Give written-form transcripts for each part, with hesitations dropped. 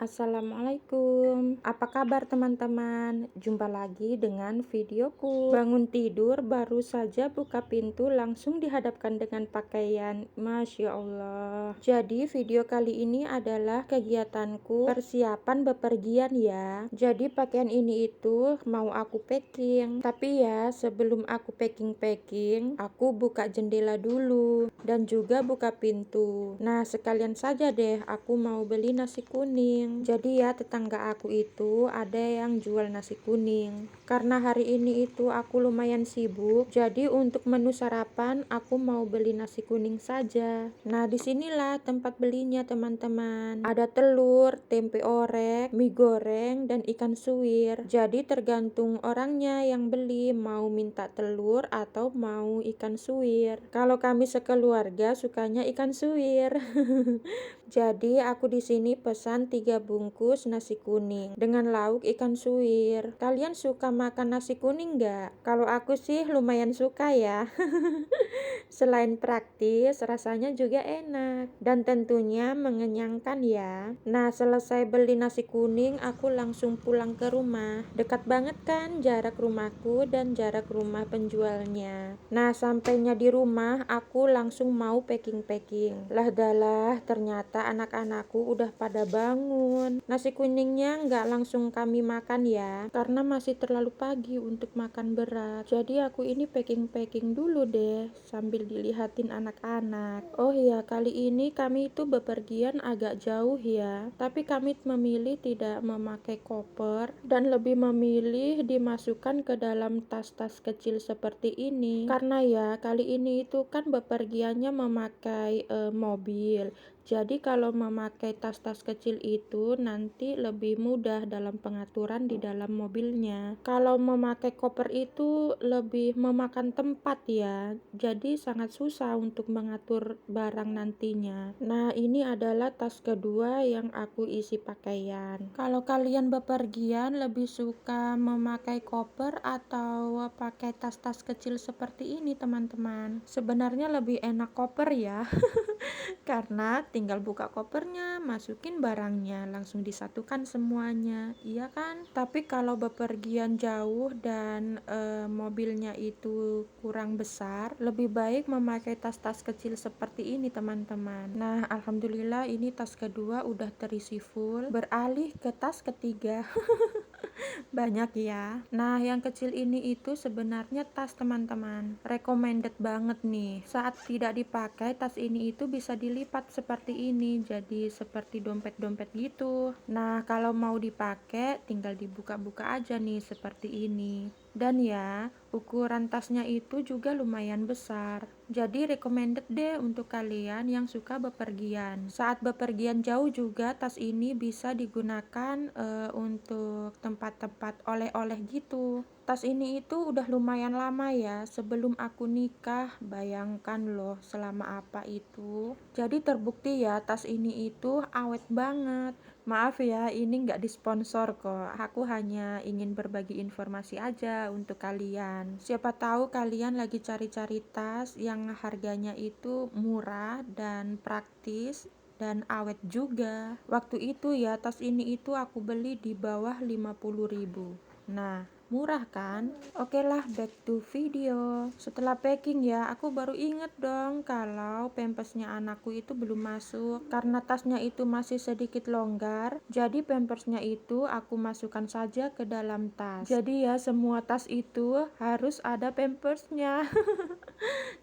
Assalamualaikum. Apa kabar teman-teman? Jumpa lagi dengan videoku. Bangun tidur, baru saja buka pintu langsung dihadapkan dengan pakaian. Masya Allah. Jadi video kali ini adalah kegiatanku persiapan bepergian ya. Jadi pakaian ini itu mau aku packing. Tapi ya sebelum aku packing, aku buka jendela dulu dan juga buka pintu. Nah sekalian saja deh aku mau beli nasi kuning. Jadi ya tetangga aku itu ada yang jual nasi kuning. Karena hari ini itu aku lumayan sibuk, jadi untuk menu sarapan aku mau beli nasi kuning saja. Nah disinilah tempat belinya teman-teman. Ada telur, tempe orek, mie goreng, dan ikan suwir. Jadi tergantung orangnya yang beli mau minta telur atau mau ikan suwir. Kalau kami sekeluarga sukanya ikan suwir. Jadi aku di sini pesan 3 bungkus nasi kuning dengan lauk ikan suwir. Kalian suka makan nasi kuning nggak? Kalau aku sih lumayan suka ya. Selain praktis, rasanya juga enak dan tentunya mengenyangkan ya. Nah, selesai beli nasi kuning, aku langsung pulang ke rumah. Dekat banget kan jarak rumahku dan jarak rumah penjualnya. Nah, sampainya di rumah, aku langsung mau packing. Lah dalah, ternyata anak-anakku udah pada bangun. Nasi kuningnya nggak langsung kami makan ya, karena masih terlalu pagi untuk makan berat. Jadi aku ini packing dulu deh, sambil dilihatin anak-anak. Oh iya, kali ini kami itu bepergian agak jauh ya, tapi kami memilih tidak memakai koper dan lebih memilih dimasukkan ke dalam tas-tas kecil seperti ini. Karena ya, kali ini itu kan bepergiannya memakai mobil. Jadi kalau memakai tas-tas kecil itu nanti lebih mudah dalam pengaturan di dalam mobilnya. Kalau memakai koper itu lebih memakan tempat ya. Jadi sangat susah untuk mengatur barang nantinya. Nah, ini adalah tas kedua yang aku isi pakaian. Kalau kalian bepergian lebih suka memakai koper atau pakai tas-tas kecil seperti ini, teman-teman? Sebenarnya lebih enak koper ya. Karena tinggal buka kopernya, masukin barangnya, langsung disatukan semuanya, iya kan? Tapi kalau bepergian jauh dan mobilnya itu kurang besar, lebih baik memakai tas-tas kecil seperti ini teman-teman. Nah, alhamdulillah ini tas kedua udah terisi full, beralih ke tas ketiga. Banyak ya. Nah, yang kecil ini itu sebenarnya tas teman-teman. Recommended banget nih. Saat tidak dipakai, tas ini itu bisa dilipat seperti ini. Jadi seperti dompet-dompet gitu. Nah, kalau mau dipakai tinggal dibuka-buka aja nih seperti ini. Dan ya, ukuran tasnya itu juga lumayan besar. Jadi recommended deh untuk kalian yang suka bepergian. Saat bepergian jauh juga tas ini bisa digunakan untuk tempat-tempat oleh-oleh gitu. Tas ini itu udah lumayan lama ya, sebelum aku nikah. Bayangkan loh selama apa itu. Jadi terbukti ya tas ini itu awet banget. Maaf ya, ini nggak disponsor kok. Aku hanya ingin berbagi informasi aja untuk kalian. Siapa tahu kalian lagi cari-cari tas yang harganya itu murah dan praktis dan awet juga. Waktu itu ya, tas ini itu aku beli di bawah 50.000. Nah, murah kan? Oke lah, back to video. Setelah packing ya, aku baru inget dong kalau pampersnya anakku itu belum masuk. Karena tasnya itu masih sedikit longgar, jadi pampersnya itu aku masukkan saja ke dalam tas. Jadi ya semua tas itu harus ada pampersnya.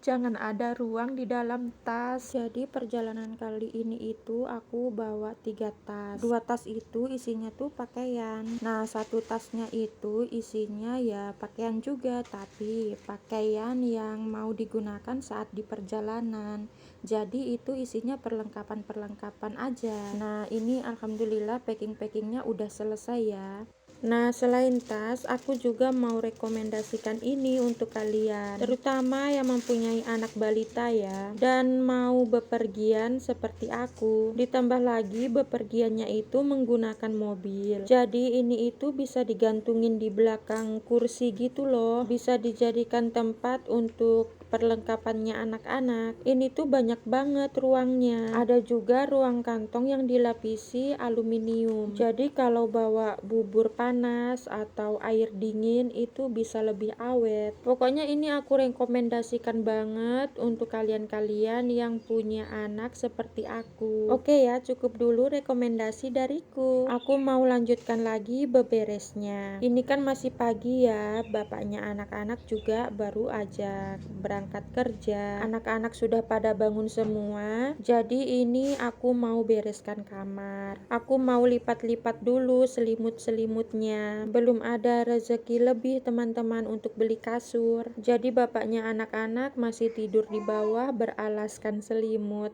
Jangan ada ruang di dalam tas. Jadi perjalanan kali ini itu aku bawa 3 tas. 2 tas itu isinya tuh pakaian. Nah, satu tasnya itu isinya ya pakaian juga, tapi pakaian yang mau digunakan saat di perjalanan. Jadi itu isinya perlengkapan-perlengkapan aja. Nah, ini alhamdulillah packing-packingnya udah selesai ya. Nah, selain tas, aku juga mau rekomendasikan ini untuk kalian, terutama yang mempunyai anak balita ya, dan mau bepergian seperti aku. Ditambah lagi bepergiannya itu menggunakan mobil. Jadi ini itu bisa digantungin di belakang kursi gitu loh. Bisa dijadikan tempat untuk perlengkapannya anak-anak, ini tuh banyak banget ruangnya. Ada juga ruang kantong yang dilapisi aluminium. Jadi kalau bawa bubur panas atau air dingin itu bisa lebih awet. Pokoknya ini aku rekomendasikan banget untuk kalian-kalian yang punya anak seperti aku. Oke ya, cukup dulu rekomendasi dariku. Aku mau lanjutkan lagi beberesnya. Ini kan masih pagi ya, bapaknya anak-anak juga baru aja berangkat kerja. Anak-anak sudah pada bangun semua. Jadi ini aku mau bereskan kamar. Aku mau lipat-lipat dulu selimut-selimutnya. Belum ada rezeki lebih teman-teman untuk beli kasur. Jadi bapaknya anak-anak masih tidur di bawah beralaskan selimut.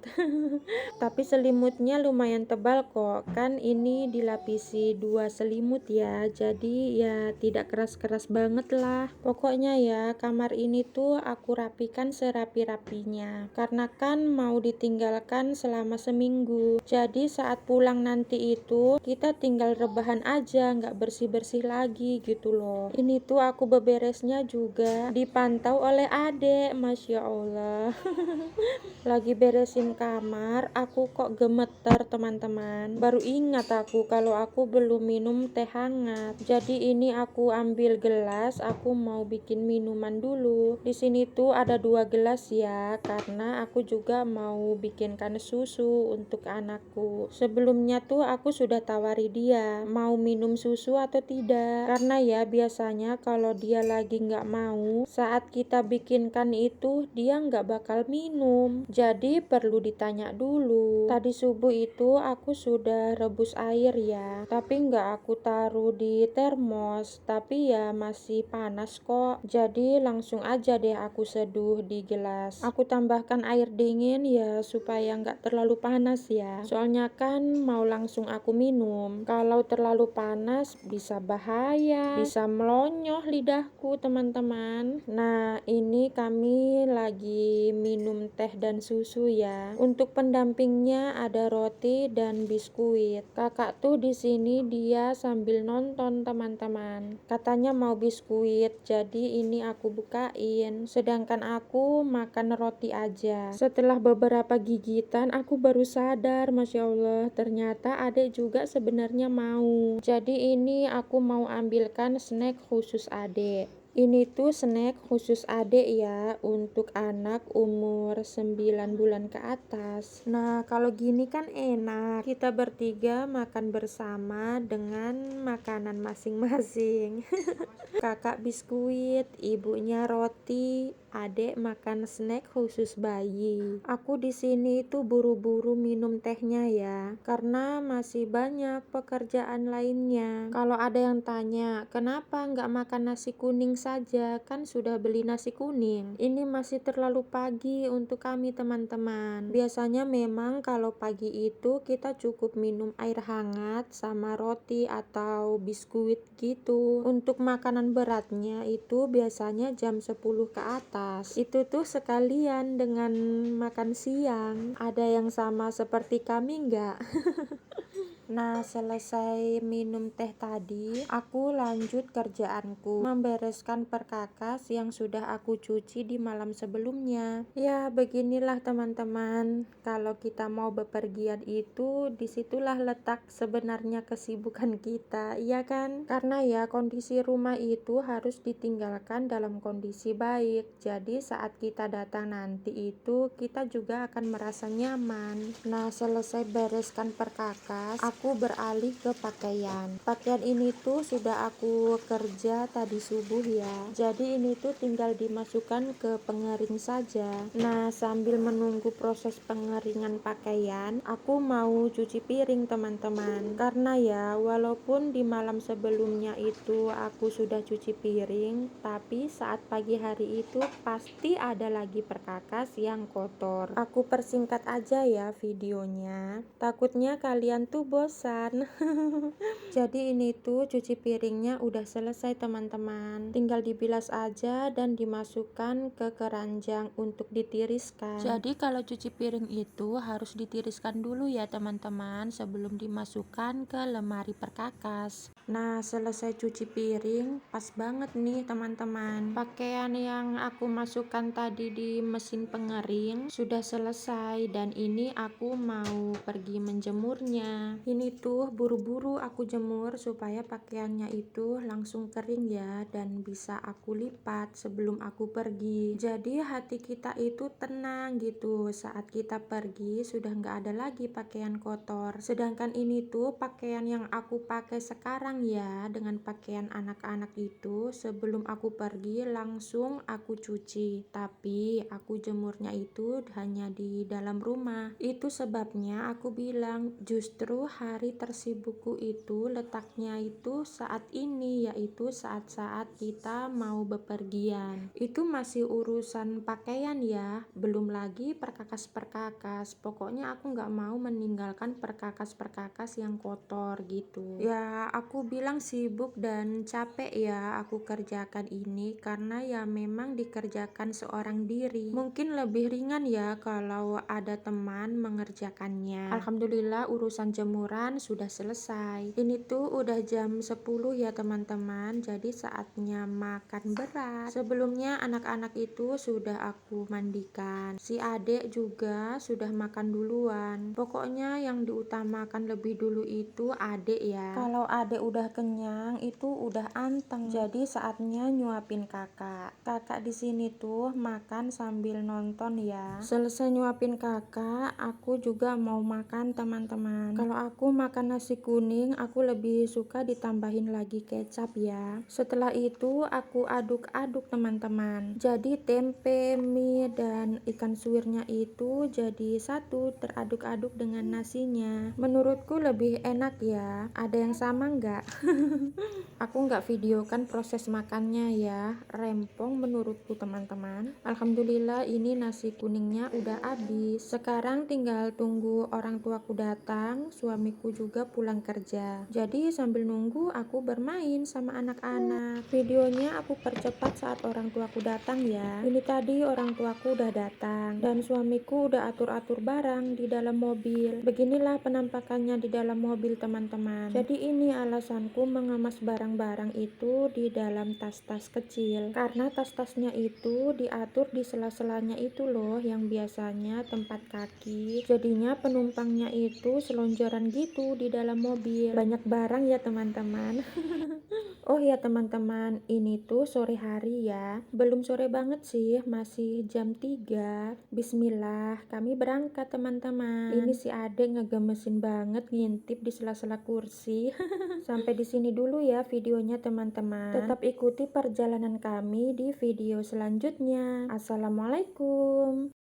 Tapi selimutnya lumayan tebal kok. Kan ini dilapisi 2 selimut ya. Jadi ya tidak keras-keras banget lah. Pokoknya ya kamar ini tuh aku rapikan serapi-rapinya. Karena kan mau ditinggalkan selama seminggu. Jadi saat pulang nanti itu kita tinggal rebahan aja, nggak bersih-bersih lagi gitu loh. Ini tuh aku beberesnya juga dipantau oleh adek, Masya Allah. Lagi beresin kamar, aku kok gemeter teman-teman. Baru ingat aku kalau aku belum minum teh hangat. Jadi ini aku ambil gelas, aku mau bikin minuman dulu. Di sini tuh ada 2 gelas ya, karena aku juga mau bikinkan susu untuk anakku. Sebelumnya tuh aku sudah tawari dia mau minum susu atau tidak. Karena ya biasanya kalau dia lagi nggak mau, saat kita bikinkan itu dia nggak bakal minum. Jadi perlu ditanya dulu. Tadi subuh itu aku sudah rebus air ya, tapi nggak aku taruh di termos, tapi ya masih panas kok. Jadi langsung aja deh aku seduh di gelas. Aku tambahkan air dingin ya supaya nggak terlalu panas ya. Soalnya kan mau langsung aku minum. Kalau terlalu panas bisa bahaya, bisa melonyoh lidahku teman-teman. Nah, ini kami lagi minum teh dan susu ya. Untuk pendampingnya ada roti dan biskuit. Kakak tuh di sini dia sambil nonton teman-teman. Katanya mau biskuit, jadi ini aku bukain. Sedangkan aku makan roti aja. Setelah beberapa gigitan aku baru sadar, Masya Allah, ternyata adek juga sebenarnya mau. Jadi ini aku mau ambilkan snack khusus adek. Ini tuh snack khusus adek ya, untuk anak umur 9 bulan ke atas. Nah, kalau gini kan enak. Kita bertiga makan bersama dengan makanan masing-masing. Kakak biskuit, ibunya roti, adek makan snack khusus bayi. Aku di sini itu buru-buru minum tehnya ya, karena masih banyak pekerjaan lainnya. Kalau ada yang tanya, kenapa nggak makan nasi kuning saja? Kan sudah beli nasi kuning. Ini masih terlalu pagi untuk kami teman-teman. Biasanya memang kalau pagi itu kita cukup minum air hangat sama roti atau biskuit gitu. Untuk makanan beratnya itu biasanya jam 10 ke atas. Itu tuh sekalian dengan makan siang. Ada yang sama seperti kami nggak? Nah, selesai minum teh tadi, aku lanjut kerjaanku, membereskan perkakas yang sudah aku cuci di malam sebelumnya. Ya, beginilah teman-teman. Kalau kita mau bepergian itu, disitulah letak sebenarnya kesibukan kita, iya kan? Karena ya, kondisi rumah itu harus ditinggalkan dalam kondisi baik. Jadi, saat kita datang nanti itu, kita juga akan merasa nyaman. Nah, selesai bereskan perkakas, aku beralih ke pakaian. Pakaian ini tuh sudah aku kerja tadi subuh ya. Jadi ini tuh tinggal dimasukkan ke pengering saja. Nah, sambil menunggu proses pengeringan pakaian, aku mau cuci piring teman-teman. Karena ya, walaupun di malam sebelumnya itu aku sudah cuci piring, tapi saat pagi hari itu pasti ada lagi perkakas yang kotor. Aku persingkat aja ya videonya. Takutnya kalian tuh bosan. Jadi ini tuh cuci piringnya udah selesai teman-teman. Tinggal dibilas aja dan dimasukkan ke keranjang untuk ditiriskan. Jadi kalau cuci piring itu harus ditiriskan dulu ya teman-teman sebelum dimasukkan ke lemari perkakas. Nah, selesai cuci piring, pas banget nih teman-teman. Pakaian yang aku masukkan tadi di mesin pengering sudah selesai dan ini aku mau pergi menjemurnya. Ini tuh buru-buru aku jemur supaya pakaiannya itu langsung kering ya dan bisa aku lipat sebelum aku pergi. Jadi hati kita itu tenang gitu saat kita pergi, sudah nggak ada lagi pakaian kotor. Sedangkan ini tuh pakaian yang aku pakai sekarang ya, dengan pakaian anak-anak itu sebelum aku pergi langsung aku cuci, tapi aku jemurnya itu hanya di dalam rumah. Itu sebabnya aku bilang justru hari tersibukku itu letaknya itu saat ini, yaitu saat-saat kita mau bepergian. Itu masih urusan pakaian ya, belum lagi perkakas-perkakas. Pokoknya aku nggak mau meninggalkan perkakas-perkakas yang kotor gitu ya. Aku bilang sibuk dan capek ya aku kerjakan ini karena ya memang dikerjakan seorang diri. Mungkin lebih ringan ya kalau ada teman mengerjakannya. Alhamdulillah urusan jemuran sudah selesai. Ini tuh udah jam 10 ya teman-teman, jadi saatnya makan berat. Sebelumnya anak-anak itu sudah aku mandikan, si adik juga sudah makan duluan. Pokoknya yang diutamakan lebih dulu itu adik ya. Kalau adik udah kenyang itu udah anteng. Jadi saatnya nyuapin kakak. Kakak di sini tuh makan sambil nonton ya. Selesai nyuapin kakak, aku juga mau makan teman-teman. Kalau aku makan nasi kuning, aku lebih suka ditambahin lagi kecap ya. Setelah itu aku aduk-aduk teman-teman. Jadi tempe, mie, dan ikan suwirnya itu jadi satu, teraduk-aduk dengan nasinya. Menurutku lebih enak ya. Ada yang sama nggak? Aku nggak videokan proses makannya ya, rempong menurutku teman-teman. Alhamdulillah ini nasi kuningnya udah habis. Sekarang tinggal tunggu orang tuaku datang, suamiku juga pulang kerja. Jadi sambil nunggu aku bermain sama anak-anak. Videonya aku percepat saat orang tuaku datang ya. Ini tadi orang tuaku udah datang dan suamiku udah atur-atur barang di dalam mobil. Beginilah penampakannya di dalam mobil teman-teman. Jadi ini alasanku mengemas barang-barang itu di dalam tas-tas kecil, karena tas-tasnya itu diatur di sela-selanya itu loh yang biasanya tempat kaki. Jadinya penumpangnya itu selonjoran gitu di dalam mobil. Banyak barang ya teman-teman. Oh ya teman-teman, ini tuh sore hari ya. Belum sore banget sih, masih jam 3. Bismillah, kami berangkat teman-teman. Ini si Ade ngegemesin banget ngintip di sela-sela kursi. Sampai di sini dulu ya videonya teman-teman. Tetap ikuti perjalanan kami di video selanjutnya. Assalamualaikum.